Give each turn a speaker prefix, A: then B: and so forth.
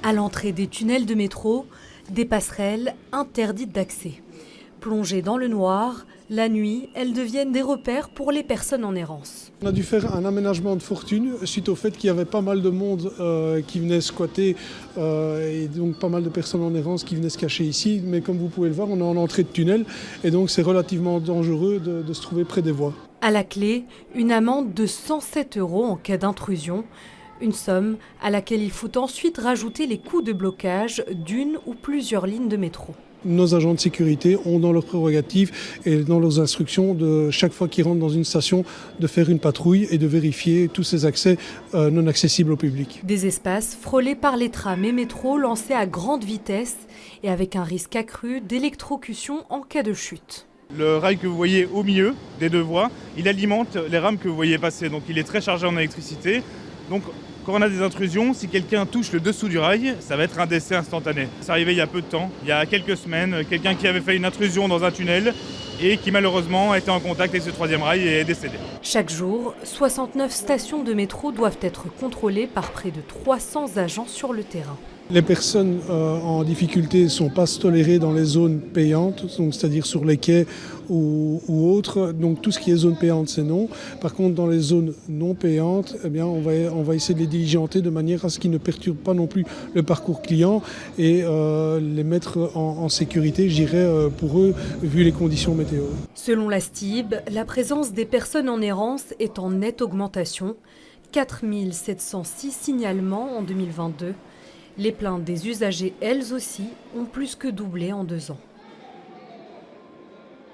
A: À l'entrée des tunnels de métro, des passerelles interdites d'accès. Plongées dans le noir, la nuit, elles deviennent des repères pour les personnes en errance.
B: On a dû faire un aménagement de fortune suite au fait qu'il y avait pas mal de monde qui venait squatter et donc pas mal de personnes en errance qui venaient se cacher ici. Mais comme vous pouvez le voir, on est en entrée de tunnel et donc c'est relativement dangereux de se trouver près des voies.
A: À la clé, une amende de 107 € en cas d'intrusion. Une somme à laquelle il faut ensuite rajouter les coûts de blocage d'une ou plusieurs lignes de métro.
B: Nos agents de sécurité ont dans leurs prérogatives et dans leurs instructions de chaque fois qu'ils rentrent dans une station de faire une patrouille et de vérifier tous ces accès non accessibles au public.
A: Des espaces frôlés par les trams et métros lancés à grande vitesse et avec un risque accru d'électrocution en cas de chute.
C: Le rail que vous voyez au milieu des deux voies, il alimente les rames que vous voyez passer, donc il est très chargé en électricité. Donc quand on a des intrusions, si quelqu'un touche le dessous du rail, ça va être un décès instantané. C'est arrivé il y a peu de temps, il y a quelques semaines, quelqu'un qui avait fait une intrusion dans un tunnel et qui malheureusement était en contact avec ce troisième rail et est décédé.
A: Chaque jour, 69 stations de métro doivent être contrôlées par près de 300 agents sur le terrain.
B: Les personnes en difficulté ne sont pas tolérées dans les zones payantes, c'est-à-dire sur les quais ou autres. Donc tout ce qui est zone payante, c'est non. Par contre, dans les zones non payantes, eh bien, on va essayer de les diligenter de manière à ce qu'ils ne perturbent pas non plus le parcours client et les mettre en sécurité, je dirais, pour eux, vu les conditions météo.
A: Selon la STIB, la présence des personnes en errance est en nette augmentation. 4 706 signalements en 2022. Les plaintes des usagers, elles aussi, ont plus que doublé en 2 ans.